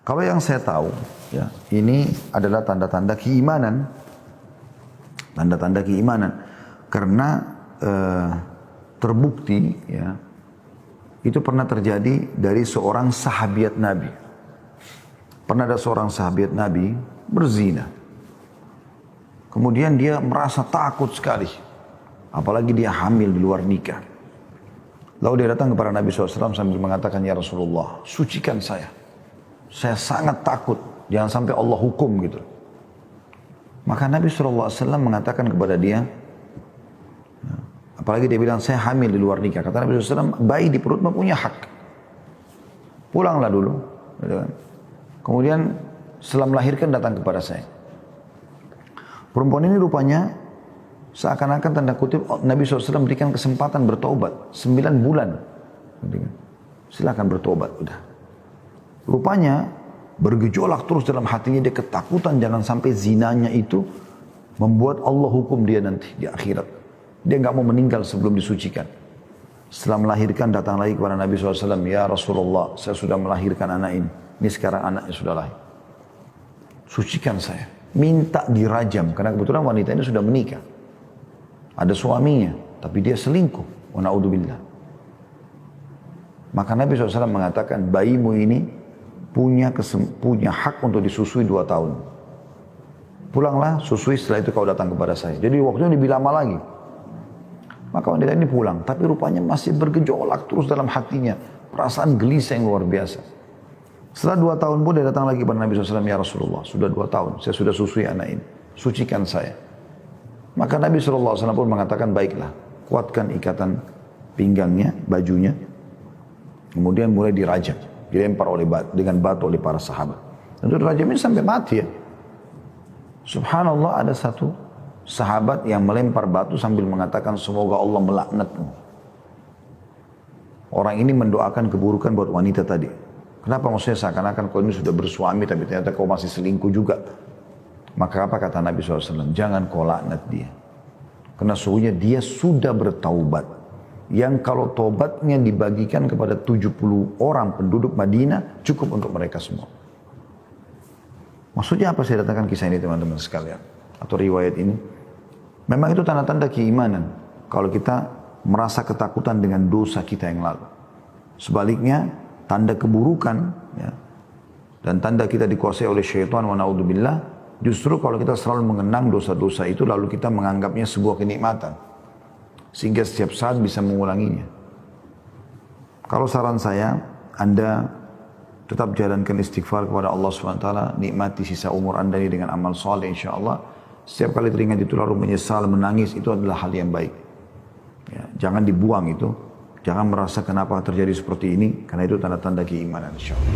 Kalau yang saya tahu, ya, ini adalah tanda-tanda keimanan. Tanda-tanda keimanan. Karena terbukti, ya, itu pernah terjadi dari seorang sahabiat Nabi. Pernah ada seorang sahabiat Nabi berzina. Kemudian dia merasa takut sekali. Apalagi dia hamil di luar nikah. Lalu dia datang kepada Nabi SAW sambil mengatakan, "Ya Rasulullah, sucikan saya. Saya sangat takut. Jangan sampai Allah hukum," gitu. Maka Nabi SAW mengatakan kepada dia, apalagi dia bilang, "Saya hamil di luar nikah." Kata Nabi SAW, "Bayi di perutmu punya hak. Pulanglah dulu." Gitu kan. Kemudian setelah melahirkan datang kepada saya. Perempuan ini rupanya seakan-akan tanda kutip Nabi SAW berikan kesempatan bertobat 9 bulan. Silakan bertobat, udah. Rupanya bergejolak terus dalam hatinya, dia ketakutan jangan sampai zinanya itu membuat Allah hukum dia nanti di akhirat. Dia nggak mau meninggal sebelum disucikan. Setelah melahirkan datang lagi kepada Nabi SAW, "Ya Rasulullah, saya sudah melahirkan anak ini. Ini sekarang anaknya sudah lahir. Sucikan saya." Minta dirajam, karena kebetulan wanita ini sudah menikah. Ada suaminya, tapi dia selingkuh. Wa na'udzubillah. Maka Nabi SAW mengatakan, bayimu ini punya hak untuk disusui 2 tahun. Pulanglah, susui, setelah itu kau datang kepada saya. Jadi waktunya lebih lama lagi. Maka wanita ini pulang, tapi rupanya masih bergejolak terus dalam hatinya. Perasaan gelisah yang luar biasa. Setelah 2 tahun pun dia datang lagi kepada Nabi SAW, "Ya Rasulullah, sudah 2 tahun, saya sudah susui anak ini. Sucikan saya." Maka Nabi SAW pun mengatakan, "Baiklah, kuatkan ikatan pinggangnya, bajunya." Kemudian mulai dirajam, dilempar dengan batu oleh para sahabat. Tentu dirajam ini sampai mati ya. Subhanallah, ada satu sahabat yang melempar batu sambil mengatakan, "Semoga Allah melaknatmu." Orang ini mendoakan keburukan buat wanita tadi. Kenapa maksudnya seakan-akan kau ini sudah bersuami tapi ternyata kau masih selingkuh juga. Maka apa kata Nabi SAW? Jangan kau laknat dia. Karena sesungguhnya dia sudah bertaubat. Yang kalau taubatnya dibagikan kepada 70 orang penduduk Madinah, cukup untuk mereka semua. Maksudnya apa saya datangkan kisah ini teman-teman sekalian? Atau riwayat ini? Memang itu tanda-tanda keimanan. Kalau kita merasa ketakutan dengan dosa kita yang lalu. Sebaliknya, tanda keburukan, ya, dan tanda kita dikuasai oleh syaitan, wa na'udzubillah, justru kalau kita selalu mengenang dosa-dosa itu lalu kita menganggapnya sebuah kenikmatan sehingga setiap saat bisa mengulanginya. Kalau saran saya, Anda tetap jalankan istighfar kepada Allah SWT, nikmati sisa umur Anda ini dengan amal saleh insyaallah. Setiap kali teringat itu lalu menyesal, menangis, itu adalah hal yang baik, ya, jangan dibuang itu. Jangan merasa kenapa terjadi seperti ini, karena itu tanda-tanda keimanan insyaallah.